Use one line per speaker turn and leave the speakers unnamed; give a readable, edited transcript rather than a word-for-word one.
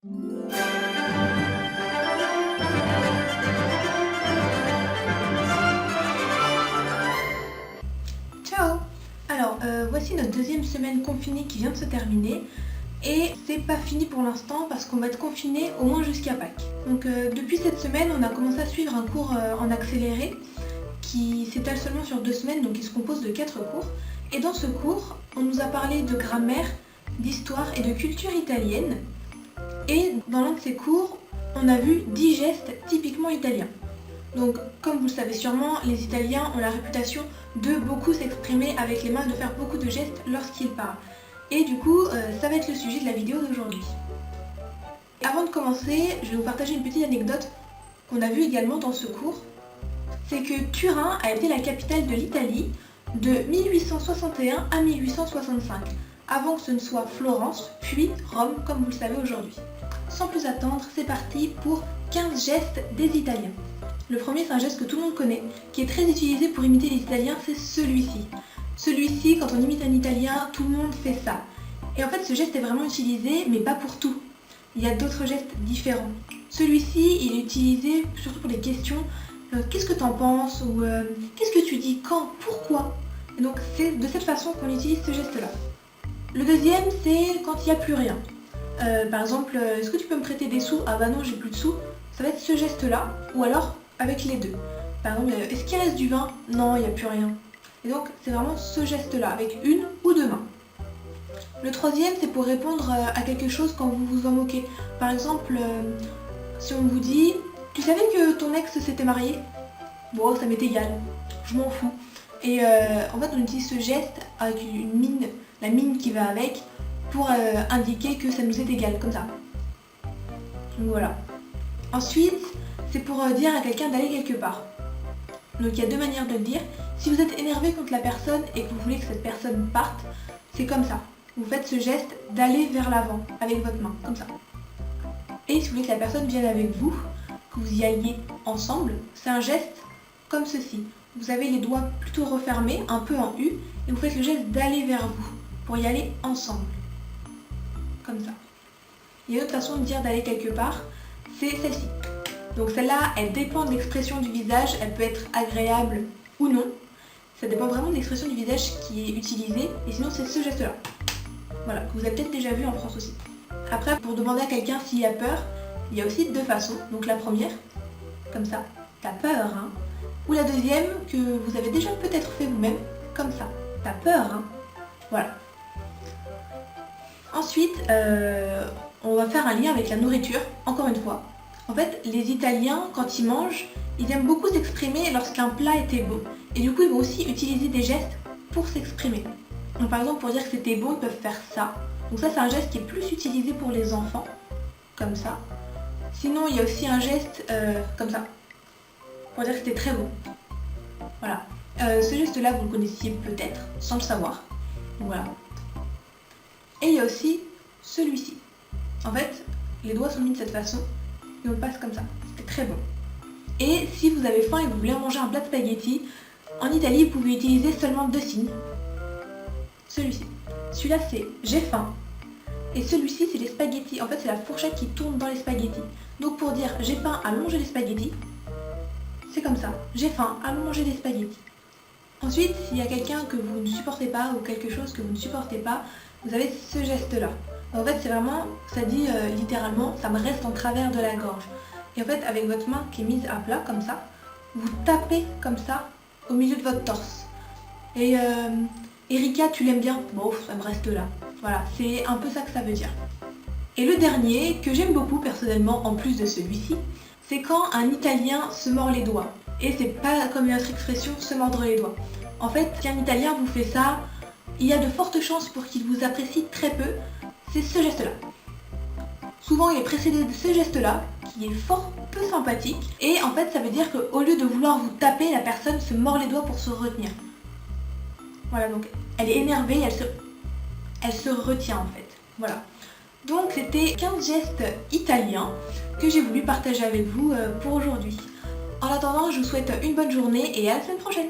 Ciao! Alors, voici notre deuxième semaine confinée qui vient de se terminer. Et c'est pas fini pour l'instant parce qu'on va être confiné au moins jusqu'à Pâques. Donc depuis cette semaine, on a commencé à suivre un cours en accéléré qui s'étale seulement sur 2 semaines, donc il se compose de 4 cours. Et dans ce cours, on nous a parlé de grammaire, d'histoire et de culture italienne. Et dans l'un de ces cours, on a vu 10 gestes typiquement italiens. Donc, comme vous le savez sûrement, les Italiens ont la réputation de beaucoup s'exprimer avec les mains, de faire beaucoup de gestes lorsqu'ils parlent. Et du coup, ça va être le sujet de la vidéo d'aujourd'hui. Avant de commencer, je vais vous partager une petite anecdote qu'on a vue également dans ce cours. C'est que Turin a été la capitale de l'Italie de 1861 à 1865, avant que ce ne soit Florence, puis Rome, comme vous le savez aujourd'hui. Sans plus attendre, c'est parti pour 15 gestes des Italiens. Le premier, c'est un geste que tout le monde connaît, qui est très utilisé pour imiter les Italiens, c'est celui-ci. Celui-ci, quand on imite un Italien, tout le monde fait ça. Et en fait, ce geste est vraiment utilisé, mais pas pour tout. Il y a d'autres gestes différents. Celui-ci, il est utilisé surtout pour les questions qu'est-ce que t'en penses ou qu'est-ce que tu dis, quand, pourquoi. Et donc, c'est de cette façon qu'on utilise ce geste-là. Le deuxième, c'est quand il n'y a plus rien. Par exemple, est-ce que tu peux me prêter des sous? Ah bah non, j'ai plus de sous. Ça va être ce geste-là, ou alors avec les deux. Par exemple, est-ce qu'il reste du vin? Non, il n'y a plus rien. Et donc, c'est vraiment ce geste-là, avec une ou deux mains. Le troisième, c'est pour répondre à quelque chose quand vous vous en moquez. Par exemple, si on vous dit « Tu savais que ton ex s'était marié ?» Bon, ça m'est égal, je m'en fous. Et en fait, on utilise ce geste avec une mine, la mine qui va avec, pour indiquer que ça nous est égal, comme ça. Donc voilà. Ensuite, c'est pour dire à quelqu'un d'aller quelque part. Donc il y a deux manières de le dire. Si vous êtes énervé contre la personne et que vous voulez que cette personne parte, c'est comme ça. Vous faites ce geste d'aller vers l'avant avec votre main, comme ça. Et si vous voulez que la personne vienne avec vous, que vous y alliez ensemble, c'est un geste comme ceci. Vous avez les doigts plutôt refermés, un peu en U, et vous faites le geste d'aller vers vous, pour y aller ensemble. Comme ça. Il y a une autre façon de dire d'aller quelque part, c'est celle-ci. Donc celle-là, elle dépend de l'expression du visage, elle peut être agréable ou non. Ça dépend vraiment de l'expression du visage qui est utilisée, et sinon c'est ce geste-là. Voilà, que vous avez peut-être déjà vu en France aussi. Après, pour demander à quelqu'un s'il a peur, il y a aussi deux façons. Donc la première, comme ça, t'as peur, hein. Ou la deuxième, que vous avez déjà peut-être fait vous-même, comme ça, t'as peur, hein. Voilà. Ensuite, on va faire un lien avec la nourriture, encore une fois. En fait, les Italiens, quand ils mangent, ils aiment beaucoup s'exprimer lorsqu'un plat était bon. Et du coup, ils vont aussi utiliser des gestes pour s'exprimer. Donc par exemple, pour dire que c'était bon, ils peuvent faire ça. Donc ça, c'est un geste qui est plus utilisé pour les enfants, comme ça. Sinon, il y a aussi un geste comme ça, pour dire que c'était très bon. Voilà. Ce geste-là, vous le connaissiez peut-être, sans le savoir. Donc voilà. Et il y a aussi celui-ci. En fait, les doigts sont mis de cette façon, et on passe comme ça. C'est très bon. Et si vous avez faim et que vous voulez manger un plat de spaghettis, en Italie, vous pouvez utiliser seulement deux signes. Celui-ci. Celui-là, c'est j'ai faim. Et celui-ci, c'est les spaghettis. En fait, c'est la fourchette qui tourne dans les spaghettis. Donc pour dire j'ai faim, allons manger les spaghettis, c'est comme ça. J'ai faim, allons manger les spaghettis. Ensuite, s'il y a quelqu'un que vous ne supportez pas ou quelque chose que vous ne supportez pas, vous avez ce geste-là. En fait, c'est vraiment, ça dit littéralement, ça me reste en travers de la gorge. Et en fait, avec votre main qui est mise à plat, comme ça, vous tapez comme ça au milieu de votre torse. Et Erika, tu l'aimes bien? Bon, ça me reste là. Voilà, c'est un peu ça que ça veut dire. Et le dernier, que j'aime beaucoup personnellement, en plus de celui-ci, c'est quand un Italien se mord les doigts. Et c'est pas comme une autre expression, se mordre les doigts. En fait, si un Italien vous fait ça, il y a de fortes chances pour qu'il vous apprécie très peu. C'est ce geste-là. Souvent, il est précédé de ce geste-là, qui est fort peu sympathique. Et en fait, ça veut dire qu'au lieu de vouloir vous taper, la personne se mord les doigts pour se retenir. Voilà, donc elle est énervée, elle se retient en fait. Voilà. Donc c'était 15 gestes italiens que j'ai voulu partager avec vous pour aujourd'hui. En attendant, je vous souhaite une bonne journée et à la semaine prochaine.